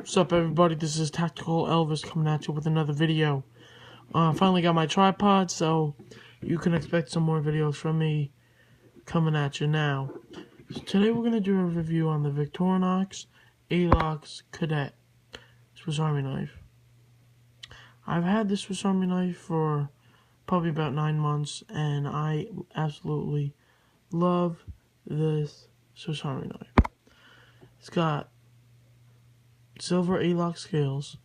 What's up, everybody? This is Tactical Elvis coming at you with another video. Finally got my tripod, so you can expect some more videos from me coming at you now. So today we're going to do a review on the Victorinox Alox Cadet Swiss Army knife. I've had this Swiss Army knife for probably about 9 months, and I absolutely love this Swiss Army knife. It's got silver Alox scales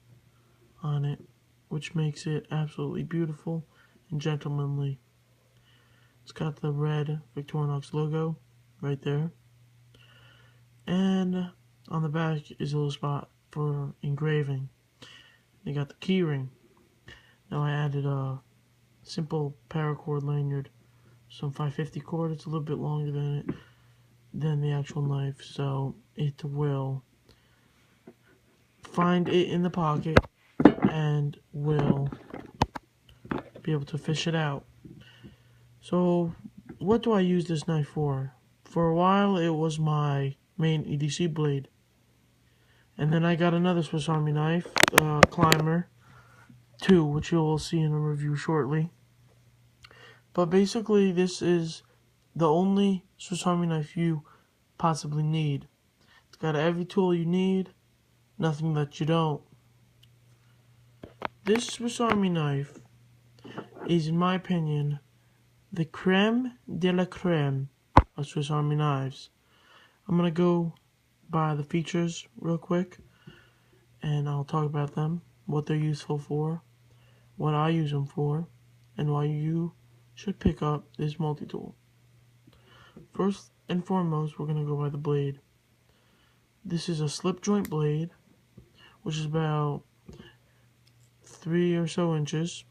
on it, which makes it absolutely beautiful and gentlemanly. It's got the red Victorinox logo right there, and on the back is a little spot for engraving. They got the key ring. Now I added a simple paracord lanyard, some 550 cord. It's a little bit longer than the actual knife, so it will find it in the pocket and will be able to fish it out. So what do I use this knife for? For a while it was my main EDC blade, and then I got another Swiss Army knife, Climber 2, which you will see in a review shortly. But basically this is the only Swiss Army knife you possibly need. It's got every tool you need, nothing that you don't. This Swiss Army knife is, in my opinion, the creme de la creme of Swiss Army knives. I'm going to go by the features real quick, and I'll talk about them, what they're useful for, what I use them for, and why you should pick up this multi-tool. First and foremost, we're going to go by the blade. This is a slip joint blade, which is about 3 or so inches.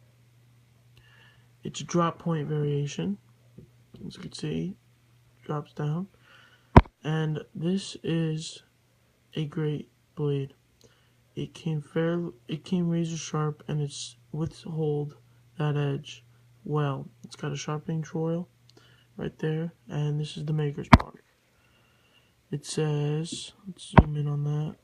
It's a drop point variation, as you can see, drops down, and this is a great blade. It came razor sharp, and it's withhold that edge well. It's got a sharpening choil right there, and this is the maker's mark. It says, let's zoom in on that.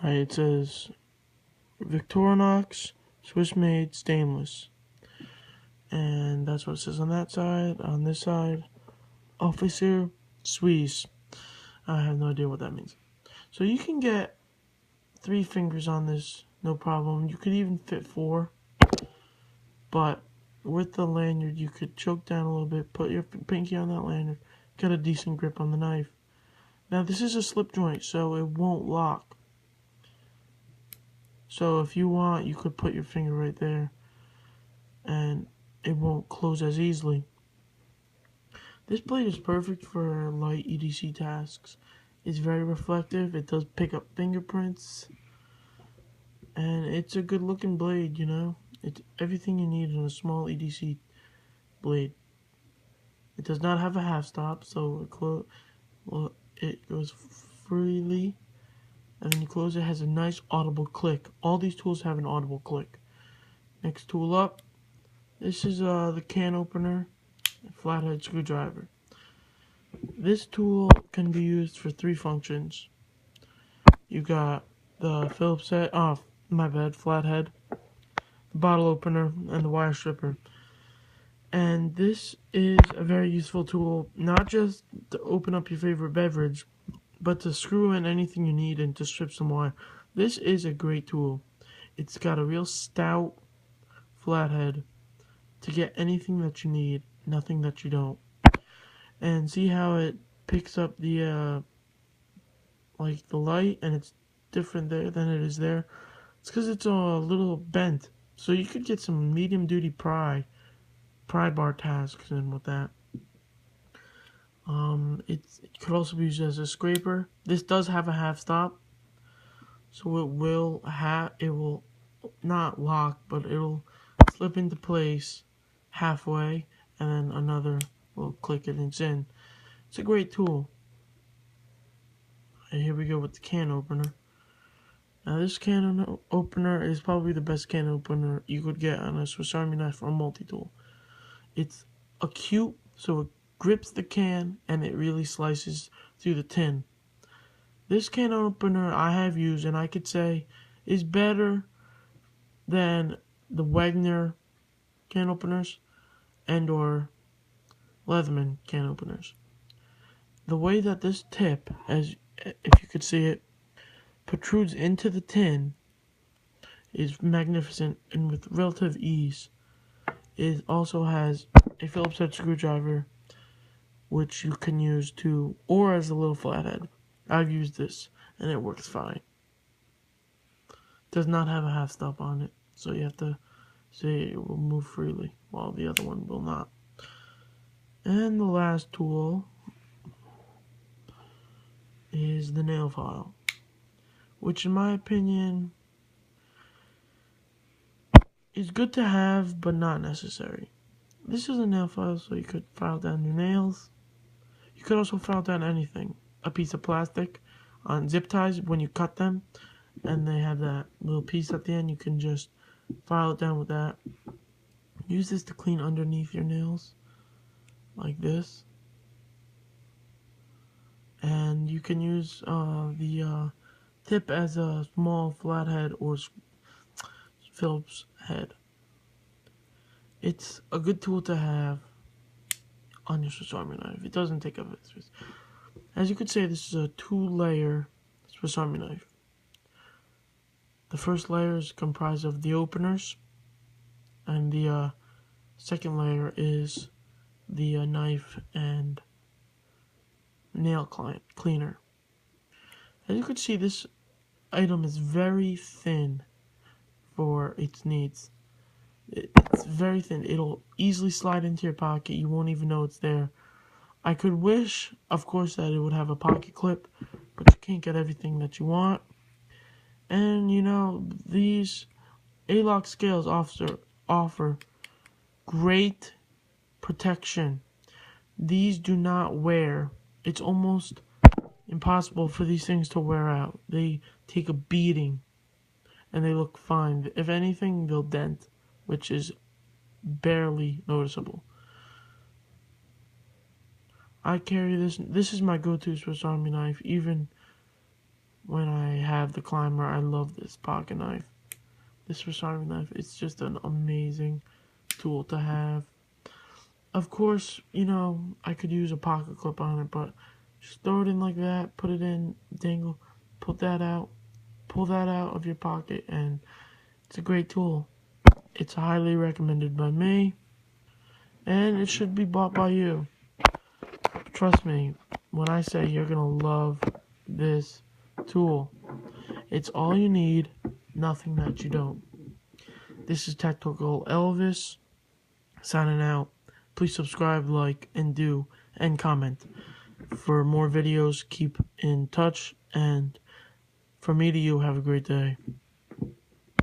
Alright, it says Victorinox Swiss made stainless, and that's what it says on that side. On this side, Officer Suisse. I have no idea what that means. So you can get 3 fingers on this, no problem. You could even fit 4, but with the lanyard you could choke down a little bit, put your pinky on that lanyard, get a decent grip on the knife. Now this is a slip joint, so it won't lock. So if you want, you could put your finger right there and it won't close as easily. This blade is perfect for light EDC tasks. It's very reflective, it does pick up fingerprints, and it's a good looking blade, you know. It's everything you need in a small EDC blade. It does not have a half stop, so it goes freely. And then you close it, has a nice audible click. All these tools have an audible click. Next tool up, this is the can opener, flathead screwdriver. This tool can be used for 3 functions. You got the Phillips head, flathead, the bottle opener, and the wire stripper. And this is a very useful tool, not just to open up your favorite beverage, but to screw in anything you need and to strip some wire. This is a great tool. It's got a real stout flathead to get anything that you need, nothing that you don't. And see how it picks up the like the light, and it's different there than it is there. It's because it's a little bent, so you could get some medium duty pry bar tasks in with that. It could also be used as a scraper. This does have a half stop, so it will not lock, but it'll slip into place halfway, and then another will click it and it's in. It's a great tool. And here we go with the can opener. Now this can opener is probably the best can opener you could get on a Swiss Army knife or multi-tool. It's acute, so it grips the can and it really slices through the tin. This can opener I have used and I could say is better than the Wagner can openers and or Leatherman can openers. The way that this tip, as if you could see it, protrudes into the tin is magnificent, and with relative ease. It also has a Phillips head screwdriver, which you can use to, or as a little flathead. I've used this, and it works fine. Does not have a half stop on it, so you have to say it will move freely, while the other one will not. And the last tool is the nail file, which in my opinion is good to have, but not necessary. This is a nail file, so you could file down your nails. You could also file down anything. A piece of plastic on zip ties when you cut them, and they have that little piece at the end. You can just file it down with that. Use this to clean underneath your nails, like this. And you can use the tip as a small flathead or Phillips head. It's a good tool to have on your Swiss Army knife. It doesn't take up space. As you could say, this is a 2-layer Swiss Army knife. The first layer is comprised of the openers, and the second layer is the knife and nail cleaner. As you could see, this item is very thin for its needs. It's very thin. It'll easily slide into your pocket. You won't even know it's there. I could wish, of course, that it would have a pocket clip, but you can't get everything that you want. And, you know, these Alox scales offer great protection. These do not wear. It's almost impossible for these things to wear out. They take a beating, and they look fine. If anything, they'll dent, which is barely noticeable. I carry this. This is my go-to Swiss Army knife. Even when I have the climber, I love this pocket knife. This Swiss Army knife, it's just an amazing tool to have. Of course, you know, I could use a pocket clip on it, but just throw it in like that, put it in, dangle, pull that out of your pocket, and it's a great tool. It's highly recommended by me, and it should be bought by you. Trust me when I say you're gonna love this tool. It's all you need, nothing that you don't. This is Tactical Elvis signing out. Please subscribe, like, and comment. For more videos, keep in touch, and from me to you, have a great day.